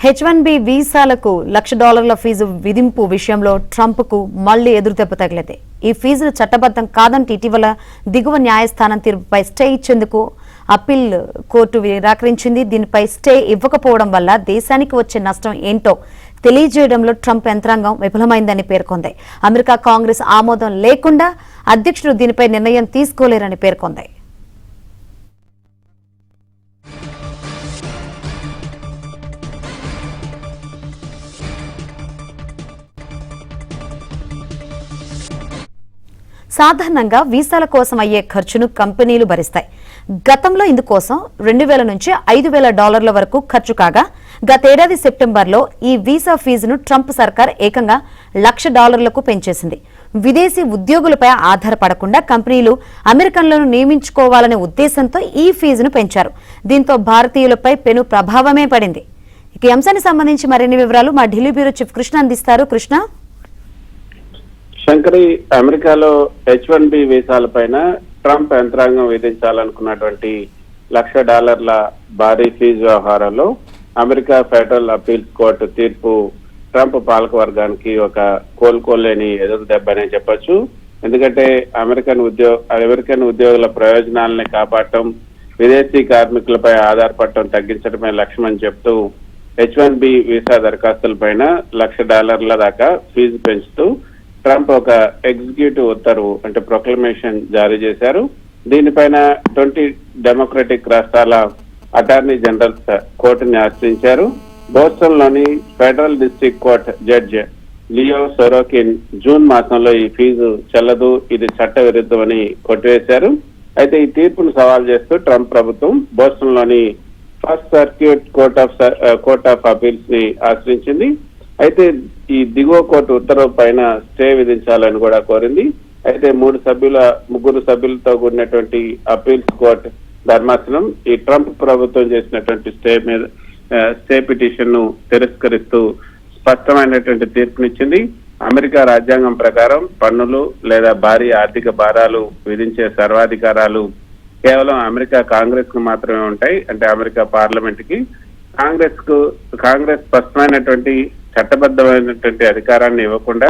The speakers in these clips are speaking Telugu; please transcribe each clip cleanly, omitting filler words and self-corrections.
H1B వీసాలకు $1,00,000 ఫీజు విధింపు విషయంలో ట్రంప్కు మళ్లీ ఎదురుదెబ్బ తగిలింది. ఈ ఫీజులు చట్టబద్ధం కాదంటే ఇటీవల దిగువ న్యాయస్థానం తీర్పుపై స్టే ఇచ్చేందుకు అప్పీల్ కోర్టు నిరాకరించింది. దీనిపై స్టే ఇవ్వకపోవడం వల్ల దేశానికి వచ్చే నష్టం ఏంటో తెలియజేయడంలో ట్రంప్ యంత్రాంగం విఫలమైందని పేర్కొంది. అమెరికా కాంగ్రెస్ ఆమోదం లేకుండా అధ్యక్షుడు దీనిపై నిర్ణయం తీసుకోలేరని పేర్కొంది. సాధారణంగా వీసాల కోసం అయ్యే ఖర్చును కంపెనీలు భరిస్తాయి. గతంలో ఇందుకోసం $2,000 నుంచి $5,000 వరకు ఖర్చు కాగా గతేడాది సెప్టెంబర్లో ఈ వీసా ఫీజును ట్రంప్ సర్కార్ ఏకంగా $1,00,000కు పెంచేసింది. విదేశీ ఉద్యోగులపై ఆధారపడకుండా కంపెనీలు అమెరికన్లను నియమించుకోవాలనే ఉద్దేశంతో ఈ ఫీజును పెంచారు. దీంతో భారతీయులపై పెను ప్రభావమే పడింది. ఇక ఈ అంశానికి సంబంధించి మరిన్ని వివరాలు మా ఢిల్లీ బ్యూరో చీఫ్ కృష్ణ అందిస్తారు. కృష్ణ, శంకరి, అమెరికాలో H1B వీసాలపైన ట్రంప్ యంత్రాంగం విధించాలనుకున్నటువంటి $1,00,000 భారీ ఫీజు వ్యవహారంలో అమెరికా ఫెడరల్ అప్పీల్స్ కోర్టు తీర్పు ట్రంప్ పాలకవర్గానికి ఒక కోలుకోలేని ఎదురు దెబ్బనే చెప్పొచ్చు. ఎందుకంటే అమెరికన్ ఉద్యోగుల ప్రయోజనాలని కాపాడటం, విదేశీ కార్మికులపై ఆధారపడటం తగ్గించడమే లక్ష్యమని చెప్తూ H1B వీసా దరఖాస్తులపైన $1,00,000 దాకా ఫీజు పెంచుతూ ట్రంప్ ఒక ఎగ్జిక్యూటివ్ ఉత్తర్వు అంటే ప్రొక్లమేషన్ జారీ చేశారు. దీనిపైన 20 డెమోక్రటిక్ రాష్ట్రాల అటార్నీ జనరల్స్ కోర్టుని ఆశ్రయించారు. బోస్టన్ లోని federal district court judge Leo Sorokin June మాసంలో ఈ ఫీజు చెల్లదు, ఇది చట్ట విరుద్ధమని కొట్టివేశారు. అయితే ఈ తీర్పును సవాల్ చేస్తూ ట్రంప్ ప్రభుత్వం బోస్టన్ లోని first circuit court of appeals ని ఆశ్రయించింది. అయితే ఈ దిగువ కోర్టు ఉత్తర్వు పైన స్టే విధించాలని కూడా కోరింది. అయితే ముగ్గురు సభ్యులతో కూడినటువంటి అప్పీల్స్ కోర్టు ధర్మాసనం ఈ ట్రంప్ ప్రభుత్వం చేసినటువంటి స్టే పిటిషన్ ను తిరస్కరిస్తూ స్పష్టమైనటువంటి తీర్పునిచ్చింది. అమెరికా రాజ్యాంగం ప్రకారం పన్నులు లేదా భారీ ఆర్థిక భారాలు విధించే సర్వాధికారాలు కేవలం అమెరికా కాంగ్రెస్ కు మాత్రమే ఉంటాయి. అంటే అమెరికా పార్లమెంట్ కి కాంగ్రెస్ స్పష్టమైనటువంటి చట్టబద్ధమైనటువంటి అధికారాన్ని ఇవ్వకుండా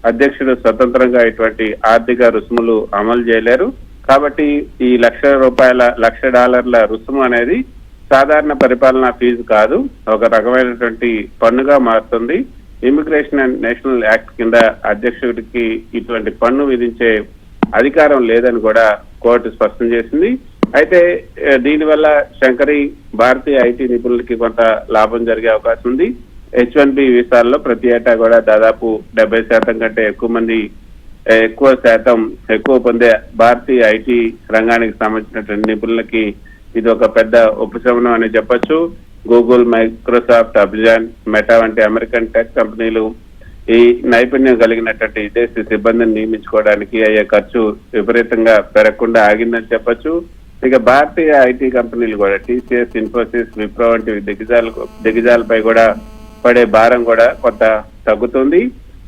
అధ్యక్షుడు స్వతంత్రంగా ఇటువంటి ఆర్థిక రుసుములు అమలు చేయలేరు. కాబట్టి ఈ $1,00,000 రుసుము అనేది సాధారణ పరిపాలనా ఫీజు కాదు, ఒక రకమైనటువంటి పన్నుగా మారుతుంది. ఇమిగ్రేషన్ అండ్ నేషనల్ యాక్ట్ కింద అధ్యక్షుడికి ఇటువంటి పన్ను విధించే అధికారం లేదని కూడా కోర్టు స్పష్టం చేసింది. అయితే దీనివల్ల శంకరి, భారతీయ ఐటీ నిపుణులకి కొంత లాభం జరిగే అవకాశం ఉంది. H1B వీసాల్లో ప్రతి ఏటా కూడా దాదాపు 70% కంటే ఎక్కువ పొందే భారతీయ ఐటీ రంగానికి సంబంధించినటువంటి నిపుణులకి ఇది ఒక పెద్ద ఉపశమనం అని చెప్పొచ్చు. గూగుల్, మైక్రోసాఫ్ట్, అమెజాన్, మెటా వంటి అమెరికన్ టెక్ కంపెనీలు ఈ నైపుణ్యం కలిగినటువంటి విదేశీ సిబ్బందిని నియమించుకోవడానికి అయ్యే ఖర్చు విపరీతంగా పెరగకుండా ఆగిందని చెప్పొచ్చు. ఇక భారతీయ ఐటీ కంపెనీలు కూడా TCS, ఇన్ఫోసిస్, విప్రో వంటి దిగ్గజాలపై కూడా పడే భారం కూడా కొంత తగ్గుతుంది.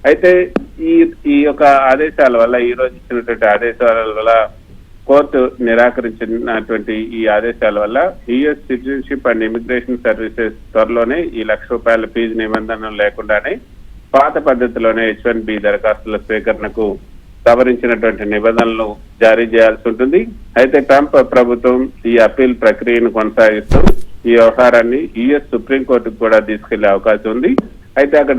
అయితే ఈ యొక్క ఆదేశాల వల్ల, ఈ రోజు ఇచ్చినటువంటి ఆదేశాల వల్ల, కోర్టు నిరాకరించినటువంటి ఈ ఆదేశాల వల్ల US citizenship and immigration services త్వరలోనే ఈ $1,00,000 ఫీజు నిబంధనలు లేకుండానే పాత పద్ధతిలోనే H1B దరఖాస్తుల స్వీకరణకు సవరించినటువంటి నిబంధనలు జారీ చేయాల్సి ఉంటుంది. అయితే ట్రంప్ ప్రభుత్వం ఈ అప్పీల్ ప్రక్రియను కొనసాగిస్తూ ఈ వ్యవహారాన్ని US సుప్రీంకోర్టుకు కూడా తీసుకెళ్లే అవకాశం ఉంది. అయితే అక్కడ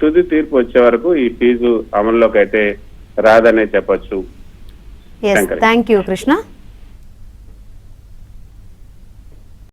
తుది తీర్పు వచ్చే వరకు ఈ ఫీజు అమల్లోకి అయితే రాదనే చెప్పొచ్చు. Thank you Krishna.